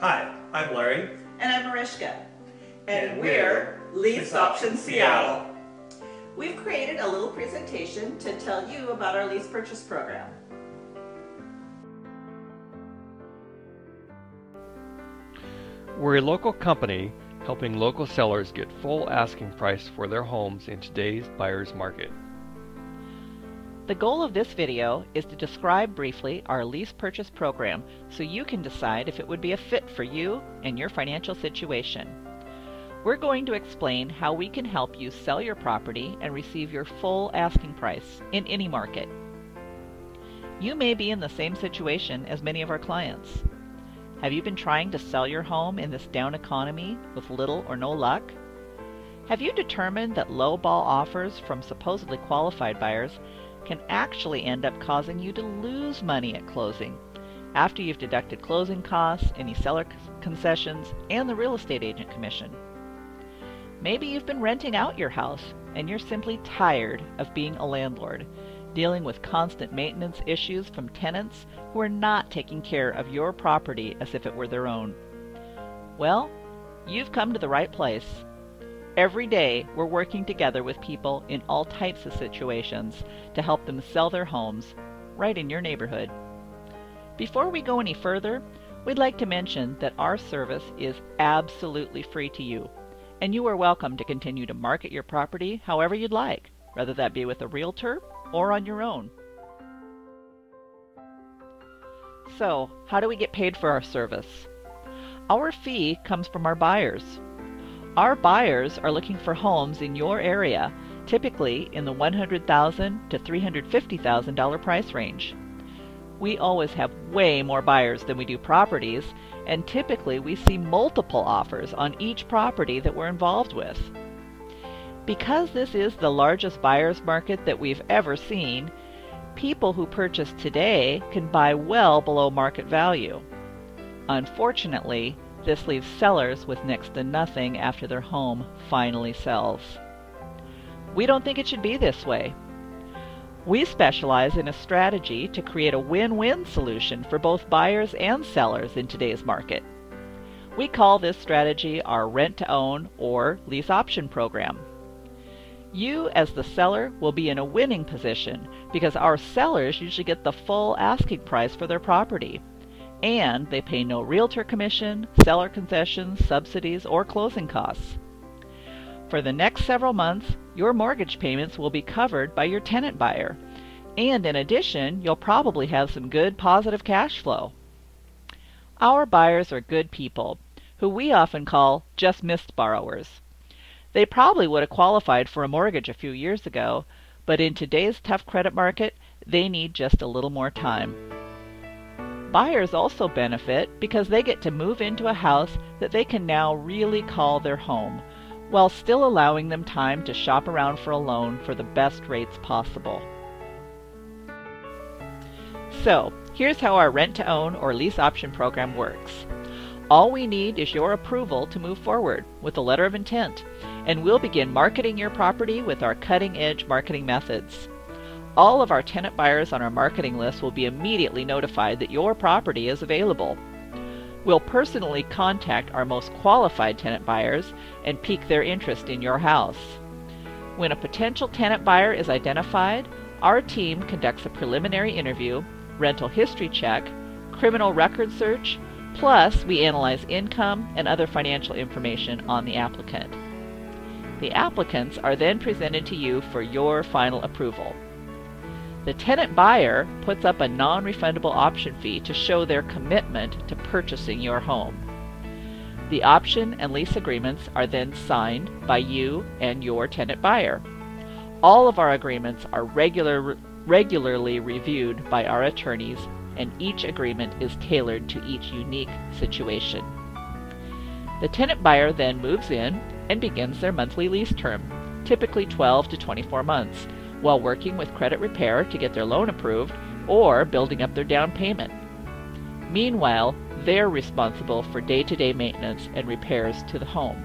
Hi, I'm Larry. And I'm Mariska. And we're Lease Option Seattle. We've created a little presentation to tell you about our lease purchase program. We're a local company helping local sellers get full asking price for their homes in today's buyer's market. The goal of this video is to describe briefly our lease purchase program so you can decide if it would be a fit for you and your financial situation. We're going to explain how we can help you sell your property and receive your full asking price in any market. You may be in the same situation as many of our clients. Have you been trying to sell your home in this down economy with little or no luck? Have you determined that low-ball offers from supposedly qualified buyers can actually end up causing you to lose money at closing after you've deducted closing costs, any seller concessions, and the real estate agent commission? Maybe you've been renting out your house and you're simply tired of being a landlord, dealing with constant maintenance issues from tenants who are not taking care of your property as if it were their own. Well, you've come to the right place. Every day, we're working together with people in all types of situations to help them sell their homes right in your neighborhood. Before we go any further, we'd like to mention that our service is absolutely free to you, and you are welcome to continue to market your property however you'd like, whether that be with a realtor or on your own. So, how do we get paid for our service? Our fee comes from our buyers. Our buyers are looking for homes in your area, typically in the $100,000 to $350,000 price range. We always have way more buyers than we do properties, and typically we see multiple offers on each property that we're involved with. Because this is the largest buyer's market that we've ever seen, people who purchase today can buy well below market value. Unfortunately, this leaves sellers with next to nothing after their home finally sells. We don't think it should be this way. We specialize in a strategy to create a win-win solution for both buyers and sellers in today's market. We call this strategy our rent-to-own or lease option program. You, as the seller, will be in a winning position because our sellers usually get the full asking price for their property, and they pay no realtor commission, seller concessions, subsidies, or closing costs. For the next several months, your mortgage payments will be covered by your tenant buyer, and in addition, you'll probably have some good positive cash flow. Our buyers are good people, who we often call just missed borrowers. They probably would have qualified for a mortgage a few years ago, but in today's tough credit market, they need just a little more time. Buyers also benefit because they get to move into a house that they can now really call their home, while still allowing them time to shop around for a loan for the best rates possible. So, here's how our rent-to-own or lease option program works. All we need is your approval to move forward with a letter of intent, and we'll begin marketing your property with our cutting-edge marketing methods. All of our tenant buyers on our marketing list will be immediately notified that your property is available. We'll personally contact our most qualified tenant buyers and pique their interest in your house. When a potential tenant buyer is identified, our team conducts a preliminary interview, rental history check, criminal record search, plus we analyze income and other financial information on the applicant. The applicants are then presented to you for your final approval. The tenant buyer puts up a non-refundable option fee to show their commitment to purchasing your home. The option and lease agreements are then signed by you and your tenant buyer. All of our agreements are regularly reviewed by our attorneys, and each agreement is tailored to each unique situation. The tenant buyer then moves in and begins their monthly lease term, typically 12 to 24 months, while working with credit repair to get their loan approved or building up their down payment. Meanwhile, they're responsible for day-to-day maintenance and repairs to the home.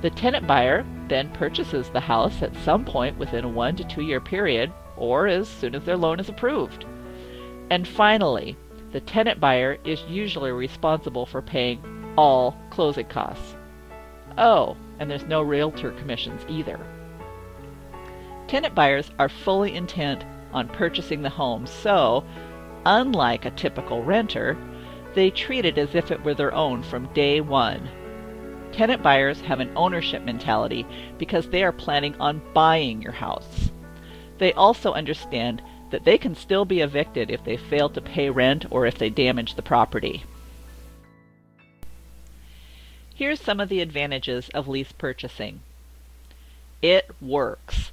The tenant buyer then purchases the house at some point within a 1 to 2 year period or as soon as their loan is approved. And finally, The tenant buyer is usually responsible for paying all closing costs. Oh, and there's no realtor commissions either. Tenant buyers are fully intent on purchasing the home, so, unlike a typical renter, they treat it as if it were their own from day one. Tenant buyers have an ownership mentality because they are planning on buying your house. They also understand that they can still be evicted if they fail to pay rent or if they damage the property. Here's some of the advantages of lease purchasing. It works.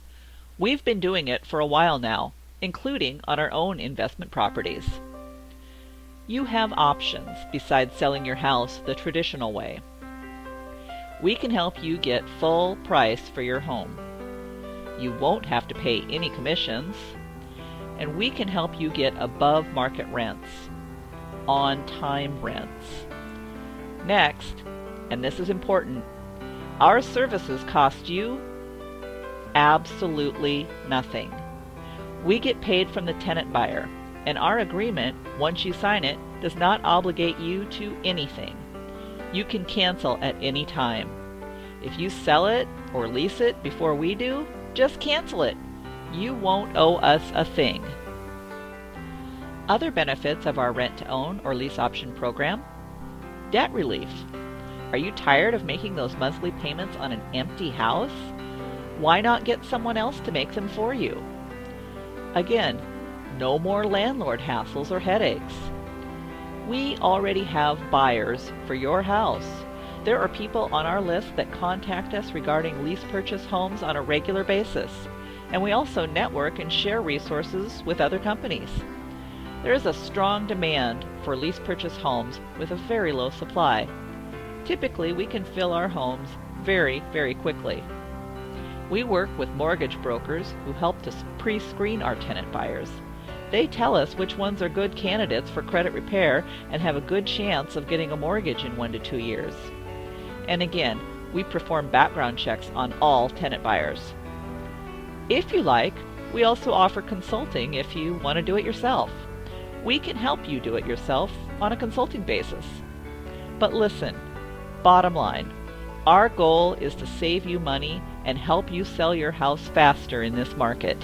We've been doing it for a while now, including on our own investment properties. You have options besides selling your house the traditional way. We can help you get full price for your home. You won't have to pay any commissions, and we can help you get above market rents, on-time rents. Next, and this is important, our services cost you absolutely nothing. We get paid from the tenant buyer, and our agreement, once you sign it, does not obligate you to anything. You can cancel at any time. If you sell it or lease it before we do, just cancel it. You won't owe us a thing. Other benefits of our rent-to-own or lease option program: debt relief. Are you tired of making those monthly payments on an empty house? Why not get someone else to make them for you? Again, no more landlord hassles or headaches. We already have buyers for your house. There are people on our list that contact us regarding lease purchase homes on a regular basis, and we also network and share resources with other companies. There is a strong demand for lease purchase homes with a very low supply. Typically, we can fill our homes very, very quickly. We work with mortgage brokers who help to pre-screen our tenant buyers. They tell us which ones are good candidates for credit repair and have a good chance of getting a mortgage in 1 to 2 years. And again, we perform background checks on all tenant buyers. If you like, we also offer consulting if you want to do it yourself. We can help you do it yourself on a consulting basis. But listen, bottom line, our goal is to save you money and help you sell your house faster in this market.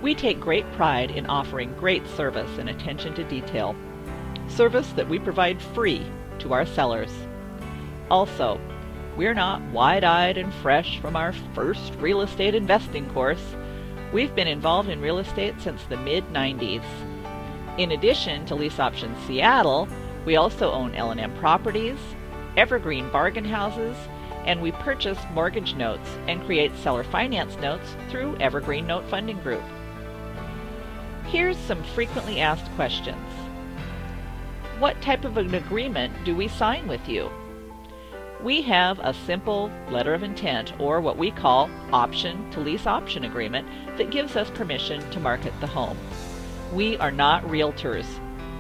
We take great pride in offering great service and attention to detail, service that we provide free to our sellers. Also, we're not wide-eyed and fresh from our first real estate investing course. We've been involved in real estate since the mid-90s. In addition to Lease Option Seattle, we also own L&M Properties, Evergreen Bargain Houses, and we purchase mortgage notes and create seller finance notes through Evergreen Note Funding Group. Here's some frequently asked questions. What type of an agreement do we sign with you? We have a simple letter of intent, or what we call option to lease option agreement, that gives us permission to market the home. We are not realtors.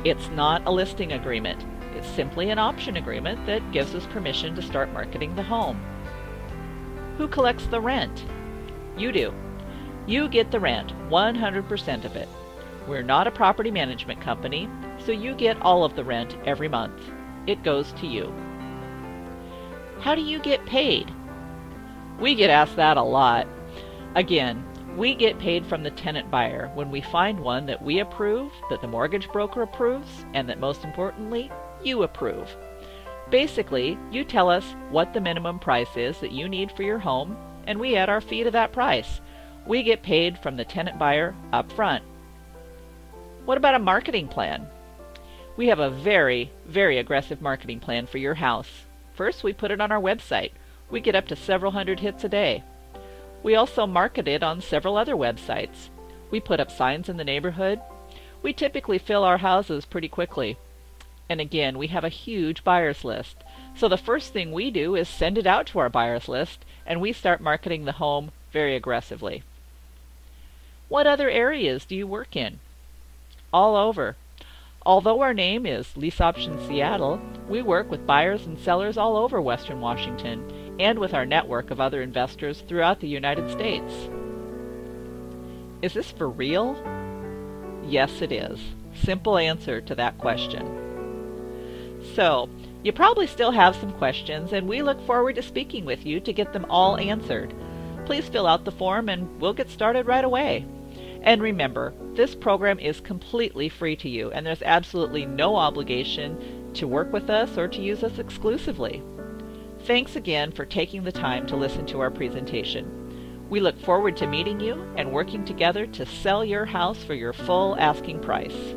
It's not a listing agreement. It's simply an option agreement that gives us permission to start marketing the home. Who collects the rent? You do. You get the rent, 100% of it. We're not a property management company, so you get all of the rent every month. It goes to you. How do you get paid? We get asked that a lot. Again, we get paid from the tenant buyer when we find one that we approve, that the mortgage broker approves, and that most importantly, you approve. Basically, you tell us what the minimum price is that you need for your home, and we add our fee to that price. We get paid from the tenant buyer up front. What about a marketing plan? We have a very, very aggressive marketing plan for your house. First, we put it on our website. We get up to several hundred hits a day. We also market it on several other websites. We put up signs in the neighborhood. We typically fill our houses pretty quickly. And again, we have a huge buyers list. So the first thing we do is send it out to our buyers list, and we start marketing the home very aggressively. What other areas do you work in? All over. Although our name is Lease Option Seattle, we work with buyers and sellers all over Western Washington and with our network of other investors throughout the United States. Is this for real? Yes, it is. Simple answer to that question. So, you probably still have some questions, and we look forward to speaking with you to get them all answered. Please fill out the form and we'll get started right away. And remember, this program is completely free to you, and there's absolutely no obligation to work with us or to use us exclusively. Thanks again for taking the time to listen to our presentation. We look forward to meeting you and working together to sell your house for your full asking price.